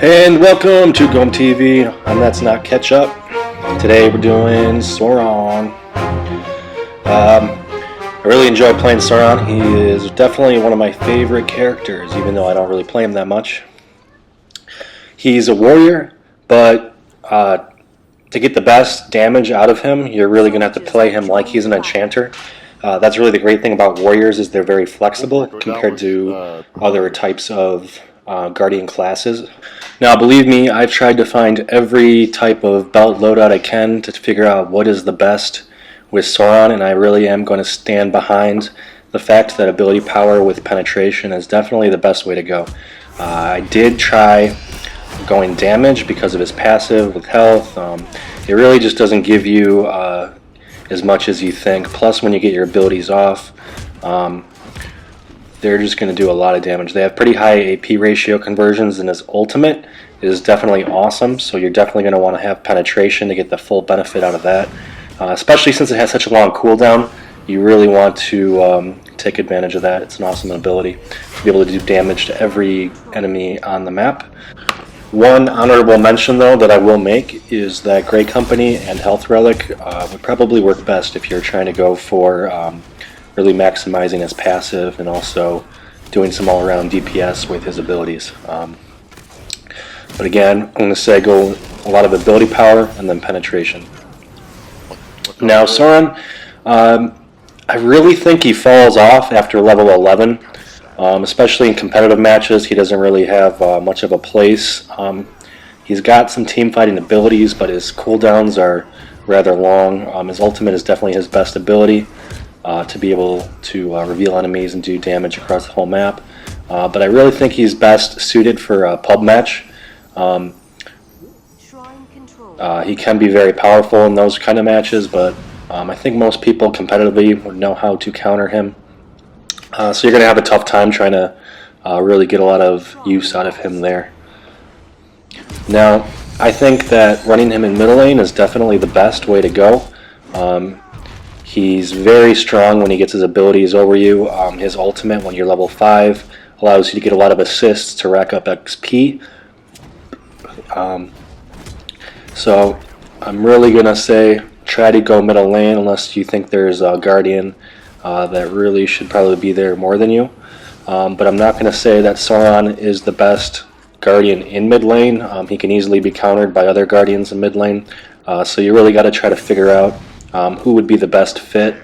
And welcome to GOMEtv. That's not catch up. Today we're doing Sauron. I really enjoy playing Sauron. He is definitely one of my favorite characters, even though I don't really play him that much. He's a warrior, but to get the best damage out of him, you're really going to have to play him like he's an enchanter. That's really the great thing about warriors, is they're very flexible compared to other types of guardian classes. Now, believe me, I've tried to find every type of belt loadout I can to figure out what is the best with Sauron, and I really am going to stand behind the fact that ability power with penetration is definitely the best way to go. I did try going damage because of his passive with health. It really just doesn't give you as much as you think. Plus, when you get your abilities off, they're just going to do a lot of damage. They have pretty high AP ratio conversions, and his ultimate is definitely awesome, so you're definitely going to want to have penetration to get the full benefit out of that. Especially since it has such a long cooldown, you really want to take advantage of that. It's an awesome ability to be able to do damage to every enemy on the map. One honorable mention, though, that I will make is that Grey Company and Health Relic would probably work best if you're trying to go for really maximizing his passive and also doing some all-around DPS with his abilities. But again, I'm going to say go a lot of ability power and then penetration. Now, Sauron, I really think he falls off after level 11. Especially in competitive matches, he doesn't really have much of a place. He's got some team fighting abilities, but his cooldowns are rather long. His ultimate is definitely his best ability to be able to reveal enemies and do damage across the whole map. But I really think he's best suited for a pub match. He can be very powerful in those kind of matches, but I think most people competitively would know how to counter him. So you're going to have a tough time trying to really get a lot of use out of him there. Now, I think that running him in middle lane is definitely the best way to go. He's very strong when he gets his abilities over you. His ultimate, when you're level 5, allows you to get a lot of assists to rack up XP. So I'm really going to say try to go middle lane unless you think there's a guardian that really should probably be there more than you. But I'm not going to say that Sauron is the best guardian in mid lane. He can easily be countered by other guardians in mid lane. So you really got to try to figure out who would be the best fit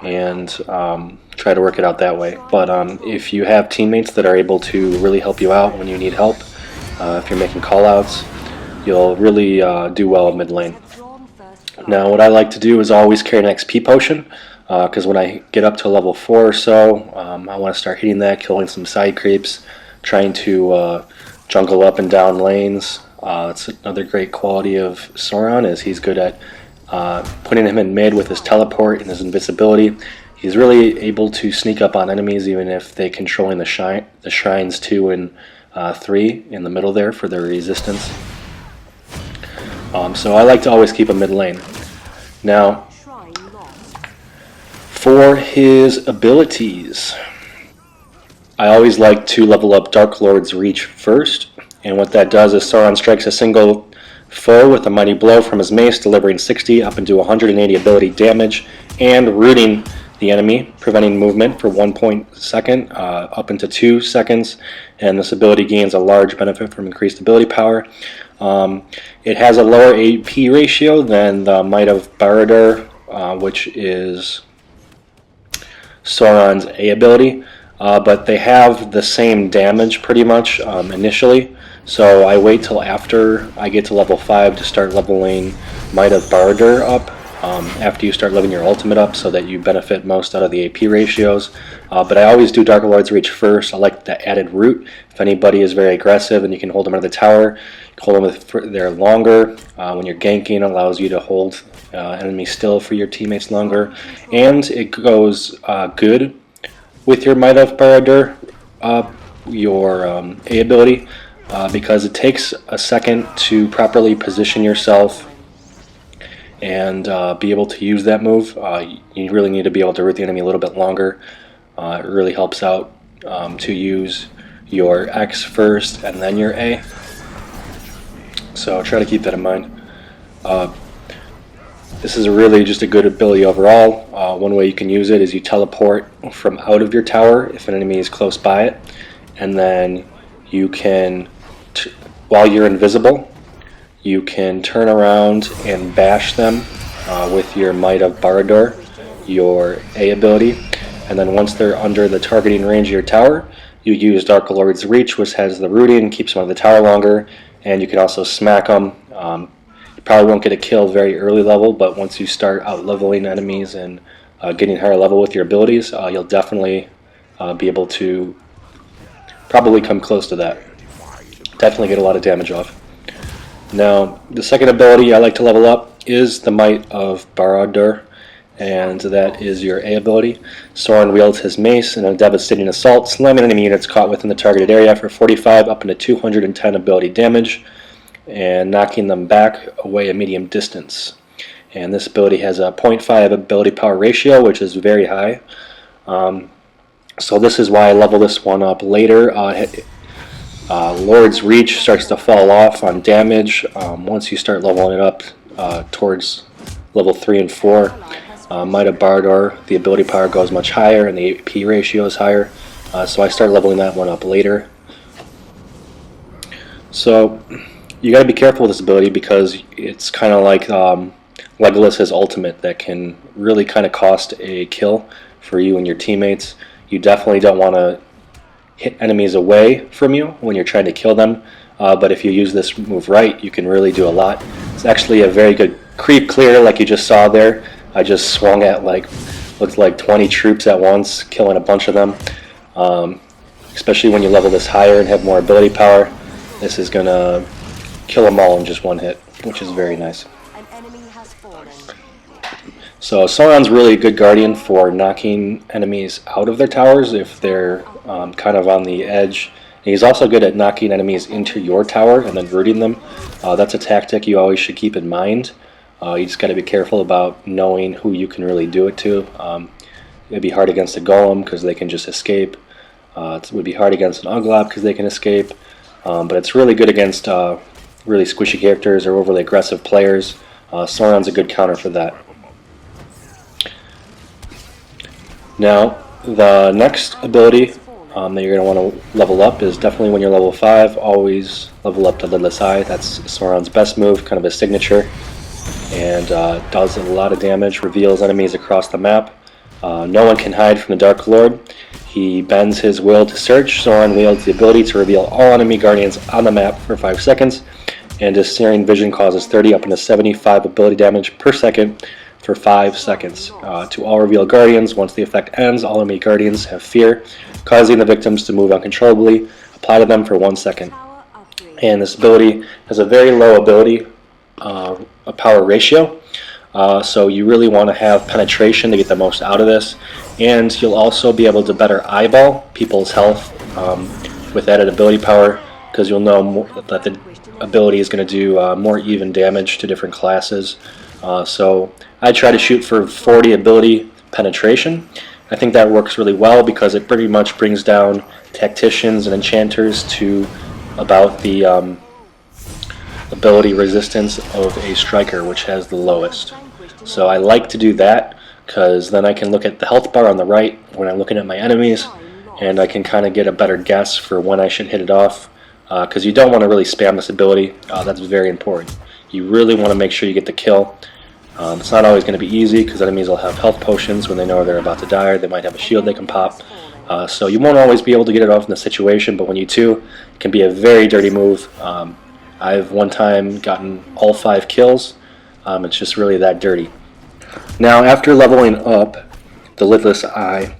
and try to work it out that way. But if you have teammates that are able to really help you out when you need help, if you're making callouts, you'll really do well in mid lane. Now, what I like to do is always carry an XP potion. Because when I get up to level 4 or so, I want to start hitting that, killing some side creeps, trying to jungle up and down lanes. That's another great quality of Sauron, is he's good at putting him in mid with his teleport and his invisibility. He's really able to sneak up on enemies even if they're controlling the shrines 2 and 3 in the middle there for their resistance. So I like to always keep a mid lane. Now, for his abilities, I always like to level up Dark Lord's Reach first, and what that does is Sauron strikes a single foe with a mighty blow from his mace, delivering 60 up into 180 ability damage, and rooting the enemy, preventing movement for 1 second up into 2 seconds, and this ability gains a large benefit from increased ability power. It has a lower AP ratio than the Might of Barad-dûr, which is Sauron's A ability, but they have the same damage pretty much initially, so I wait till after I get to level 5 to start leveling Might of Barad-dûr up, after you start leveling your ultimate up, so that you benefit most out of the AP ratios. But I always do Dark Lord's Reach first. I like the added root. If anybody is very aggressive and you can hold them under the tower, hold them there longer. When you're ganking, it allows you to hold enemies still for your teammates longer, and it goes good with your Might of Barad-dûr, your A ability, because it takes a second to properly position yourself and be able to use that move. You really need to be able to root the enemy a little bit longer. It really helps out to use your X first and then your A. So try to keep that in mind. This is really just a good ability overall. One way you can use it is you teleport from out of your tower if an enemy is close by it, and then you can, while you're invisible, you can turn around and bash them with your Might of Barad-dûr, your A ability, and then once they're under the targeting range of your tower, you use Dark Lord's Reach, which has the rooting, keeps them on the tower longer, and you can also smack them. You probably won't get a kill very early level, but once you start out leveling enemies and getting higher level with your abilities, you'll definitely be able to probably come close to that. Definitely get a lot of damage off. Now, the second ability I like to level up is the Might of Barad-dûr, and that is your A ability. Sauron wields his mace in a devastating assault, slamming enemy units caught within the targeted area for 45 up into 210 ability damage, and knocking them back away a medium distance. And this ability has a 0.5 ability power ratio, which is very high. So this is why I level this one up later. Lord's Reach starts to fall off on damage once you start leveling it up towards level 3 and 4. Might of Barad-dûr, the ability power goes much higher and the AP ratio is higher. So I start leveling that one up later. So you got to be careful with this ability because it's kind of like Legolas's ultimate that can really kind of cost a kill for you and your teammates. You definitely don't want to hit enemies away from you when you're trying to kill them, but if you use this move right, you can really do a lot. It's actually a very good creep clear, like you just saw there. I just swung at looked like 20 troops at once, killing a bunch of them. Especially when you level this higher and have more ability power, this is gonna kill them all in just one hit, which is very nice. So Sauron's really a good guardian for knocking enemies out of their towers if they're kind of on the edge. And he's also good at knocking enemies into your tower and then rooting them. That's a tactic you always should keep in mind. You just got to be careful about knowing who you can really do it to. It'd be hard against a golem because they can just escape. It would be hard against an Uglab because they can escape. But it's really good against really squishy characters or overly aggressive players. Sauron's a good counter for that. Now, the next ability that you're going to want to level up is definitely when you're level 5, always level up to Lidless Eye. That's Sauron's best move, kind of his signature, and does a lot of damage, reveals enemies across the map. No one can hide from the Dark Lord. He bends his will to search. Sauron wields the ability to reveal all enemy guardians on the map for 5 seconds, and his Searing Vision causes 30 up into 75 ability damage per second for 5 seconds. To all revealed guardians, once the effect ends, all enemy guardians have fear, causing the victims to move uncontrollably. Apply to them for 1 second. And this ability has a very low ability power ratio, so you really want to have penetration to get the most out of this, and you'll also be able to better eyeball people's health with added ability power, because you'll know that the ability is going to do more even damage to different classes. So I try to shoot for 40 ability penetration. I think that works really well because it pretty much brings down tacticians and enchanters to about the ability resistance of a striker, which has the lowest. So I like to do that because then I can look at the health bar on the right when I'm looking at my enemies, and I can kind of get a better guess for when I should hit it off, because you don't want to really spam this ability. That's very important. You really want to make sure you get the kill. It's not always going to be easy because enemies will have health potions when they know they're about to die, or they might have a shield they can pop. So you won't always be able to get it off in the situation, but when you do, it can be a very dirty move. I've one time gotten all 5 kills. It's just really that dirty. Now, after leveling up the Lidless Eye,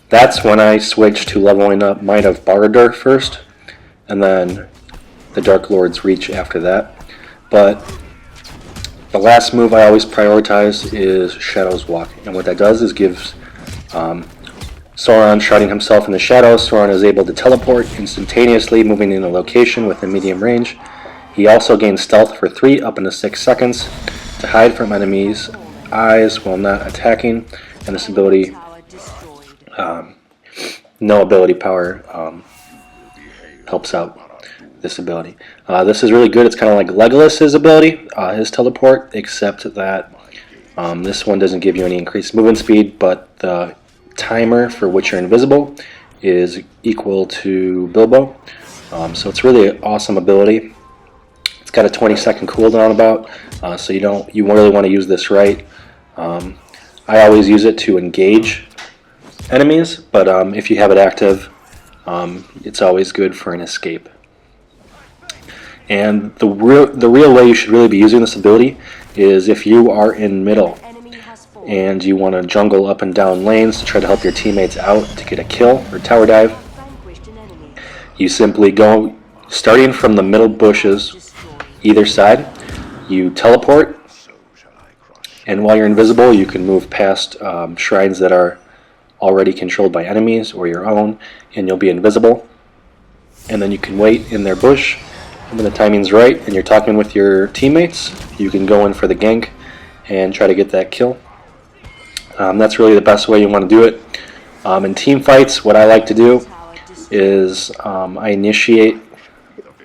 that's when I switch to leveling up Might of Barad-dûr first, and then the Dark Lord's Reach after that. But the last move I always prioritize is Shadow's Walk, and what that does is gives Sauron shrouding himself in the shadows. Sauron is able to teleport instantaneously, moving in a location within medium range. He also gains stealth for 3 up into 6 seconds to hide from enemies' eyes while not attacking, and this ability, no ability power, helps out. this ability. This is really good. It's kind of like Legolas's ability, his teleport, except that this one doesn't give you any increased movement speed, but the timer for which you're invisible is equal to Bilbo. So it's really an awesome ability. It's got a 20-second cooldown about, so you really want to use this right. I always use it to engage enemies, but if you have it active, it's always good for an escape. And the real way you should really be using this ability is if you are in middle and you want to jungle up and down lanes to try to help your teammates out to get a kill or tower dive. You simply go, starting from the middle bushes either side, you teleport, and while you're invisible you can move past shrines that are already controlled by enemies or your own, and you'll be invisible. And then you can wait in their bush, and when the timing's right and you're talking with your teammates, you can go in for the gank and try to get that kill. That's really the best way you want to do it. In team fights, what I like to do is I initiate,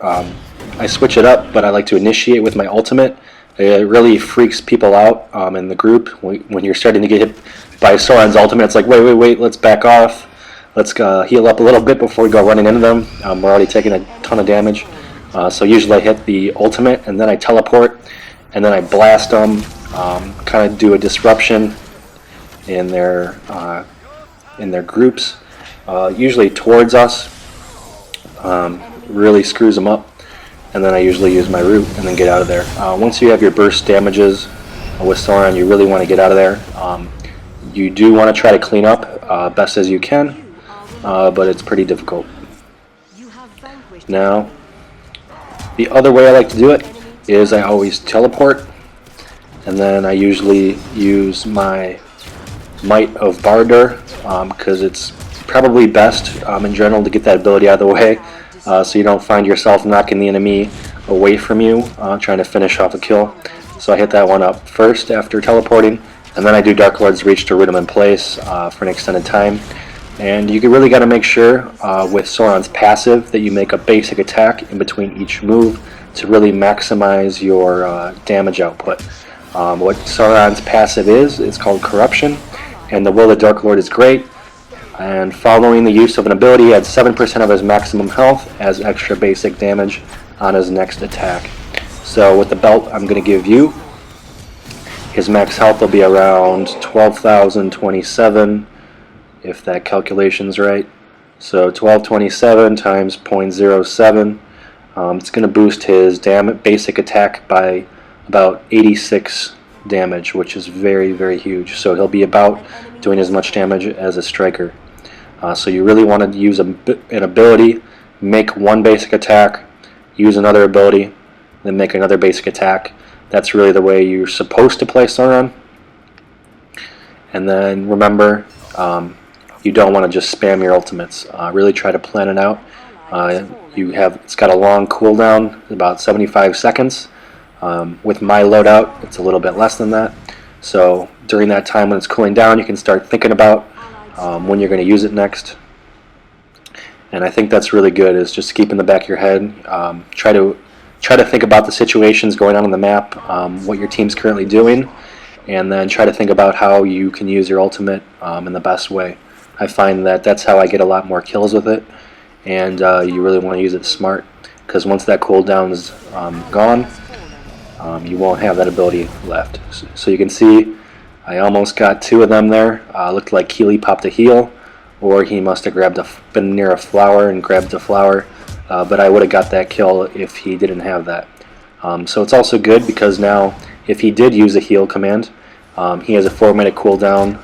I switch it up, but I like to initiate with my ultimate. It really freaks people out in the group when you're starting to get hit by Sauron's ultimate. It's like, wait, let's back off. Let's heal up a little bit before we go running into them. We're already taking a ton of damage. So usually I hit the ultimate, and then I teleport, and then I blast them, kind of do a disruption in their groups, usually towards us. Really screws them up, and then I usually use my root and then get out of there. Once you have your burst damages with Sauron, you really want to get out of there. You do want to try to clean up best as you can, but it's pretty difficult. Now, the other way I like to do it is I always teleport, and then I usually use my Might of Bardur, because it's probably best in general to get that ability out of the way, so you don't find yourself knocking the enemy away from you, trying to finish off a kill. So I hit that one up first after teleporting, and then I do Dark Lord's Reach to root him in place for an extended time. And you really got to make sure with Sauron's passive that you make a basic attack in between each move to really maximize your damage output. What Sauron's passive is, it's called Corruption, and the Will of the Dark Lord is great. And following the use of an ability, he adds 7% of his maximum health as extra basic damage on his next attack. So with the belt I'm going to give you, his max health will be around 12,027, if that calculation's right. So 1227 times 0.07. It's going to boost his basic attack by about 86 damage, which is very, very huge. So he'll be about doing as much damage as a striker. So you really want to use an ability, make one basic attack, use another ability, then make another basic attack. That's really the way you're supposed to play Sauron. And then remember, you don't want to just spam your ultimates. Really try to plan it out. It's got a long cooldown, about 75 seconds. With my loadout, it's a little bit less than that. So during that time when it's cooling down, you can start thinking about when you're going to use it next. And I think that's really good, is just keep in the back of your head. Try to think about the situations going on the map, what your team's currently doing, and then try to think about how you can use your ultimate in the best way. I find that that's how I get a lot more kills with it, and you really want to use it smart, because once that cooldown is gone, you won't have that ability left. So you can see I almost got two of them there. Looked like Keely popped a heal, or he must have been near a flower and grabbed the flower, but I would have got that kill if he didn't have that. So it's also good because now if he did use a heal command, he has a 4-minute cooldown,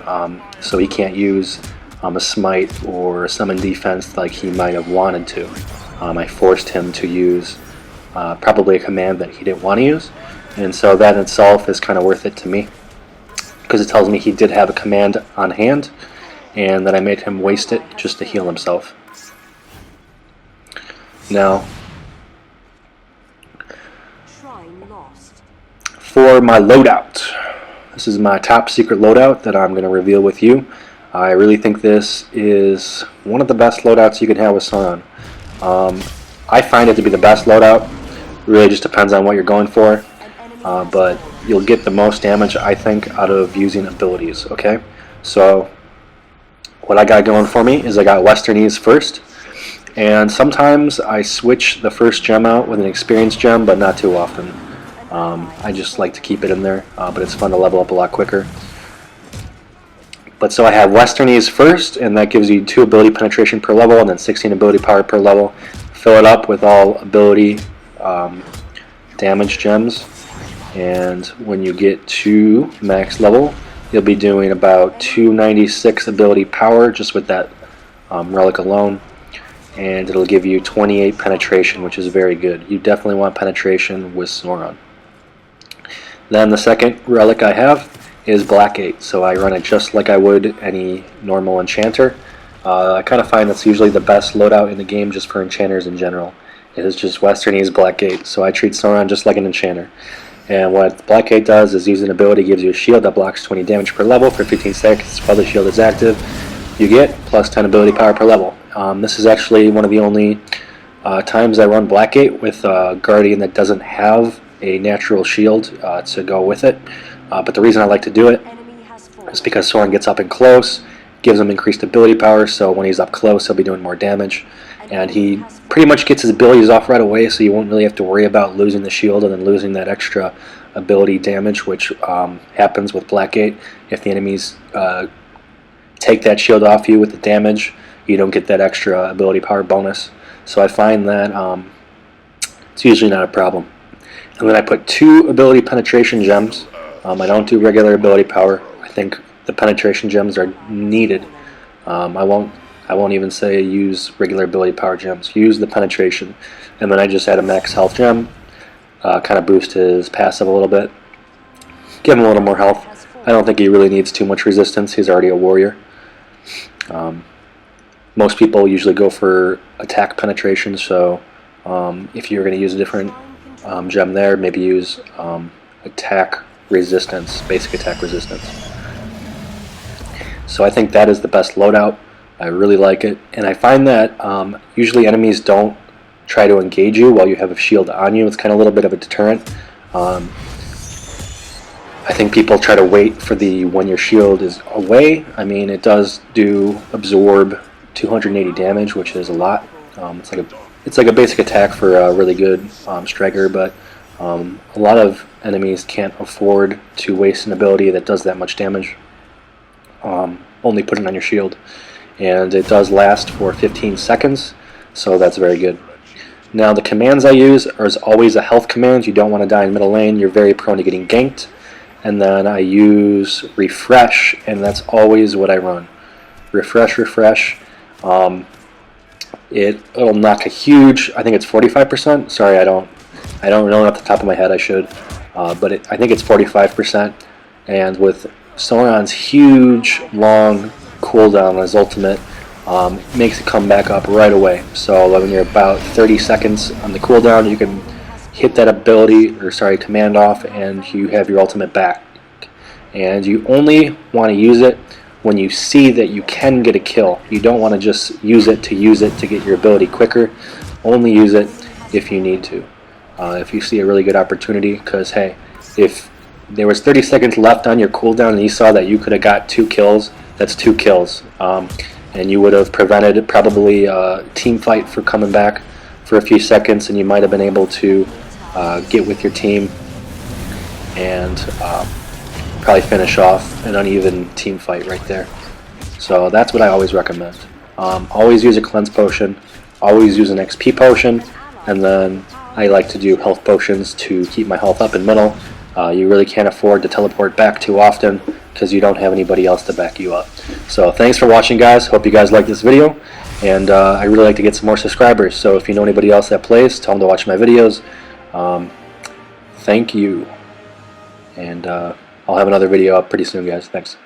so he can't use a smite or a summon defense like he might have wanted to. I forced him to use probably a command that he didn't want to use, and so that in itself is kind of worth it to me, because it tells me he did have a command on hand and that I made him waste it just to heal himself. Now, for my loadout, this is my top secret loadout that I'm going to reveal with you. I really think this is one of the best loadouts you can have with Sauron. I find it to be the best loadout. Really just depends on what you're going for, but you'll get the most damage, I think, out of using abilities. Okay, so what I got going for me is I got Westernese first, and sometimes I switch the first gem out with an experience gem, but not too often. I just like to keep it in there, but it's fun to level up a lot quicker. But so I have Westernese first, and that gives you 2 ability penetration per level, and then 16 ability power per level. Fill it up with all ability damage gems, and when you get to max level, you'll be doing about 296 ability power just with that relic alone, and it'll give you 28 penetration, which is very good. You definitely want penetration with Sauron. Then the second relic I have is Black 8, so I run it just like I would any normal enchanter. I kind of find that's usually the best loadout in the game just for enchanters in general. It is just Westernese Black 8, so I treat Sauron just like an enchanter. And what Black 8 does is use an ability gives you a shield that blocks 20 damage per level for 15 seconds while the shield is active. You get plus 10 ability power per level. This is actually one of the only times I run Black 8 with a Guardian that doesn't have a natural shield to go with it. But the reason I like to do it is because Sauron gets up and close, gives him increased ability power, so when he's up close he'll be doing more damage. And he pretty much gets his abilities off right away, so you won't really have to worry about losing the shield and then losing that extra ability damage, which happens with Black 8. If the enemies take that shield off you with the damage, you don't get that extra ability power bonus. So I find that it's usually not a problem. And then I put 2 ability penetration gems. I don't do regular ability power. I think the penetration gems are needed. I won't even say use regular ability power gems. Use the penetration. And then I just add a max health gem. Kind of boost his passive a little bit. Give him a little more health. I don't think he really needs too much resistance. He's already a warrior. Most people usually go for attack penetration, so if you're going to use a different gem there, maybe use attack resistance, basic attack resistance. So I think that is the best loadout. I really like it, and I find that usually enemies don't try to engage you while you have a shield on you. It's kind of a little bit of a deterrent. I think people try to wait for the when your shield is away. I mean, it does do absorb 280 damage, which is a lot. It's like a basic attack for a really good striker, but a lot of enemies can't afford to waste an ability that does that much damage. Only put it on your shield, and it does last for 15 seconds, so that's very good. Now the commands I use are always a health command. You don't want to die in middle lane. You're very prone to getting ganked. And then I use refresh, and that's always what I run. Refresh. It'll knock a huge. I think it's 45%. Sorry, I don't know off the top of my head. I should, but I think it's 45%. And with Sauron's huge long cooldown on his ultimate, makes it come back up right away. So when you're about 30 seconds on the cooldown, you can hit that command off, and you have your ultimate back. And you only want to use it when you see that you can get a kill. You don't want to just use it to get your ability quicker. Only use it if you need to. If you see a really good opportunity, because hey, if there was 30 seconds left on your cooldown and you saw that you could have got 2 kills, that's 2 kills. And you would have prevented probably a team fight for coming back for a few seconds, and you might have been able to get with your team and probably finish off an uneven team fight right there. So that's what I always recommend. Always use a cleanse potion, always use an XP potion, and then I like to do health potions to keep my health up in middle. You really can't afford to teleport back too often because you don't have anybody else to back you up. So thanks for watching, guys. Hope you guys liked this video, and I really like to get some more subscribers. So if you know anybody else that plays, tell them to watch my videos. Thank you, and I'll have another video up pretty soon, guys. Thanks.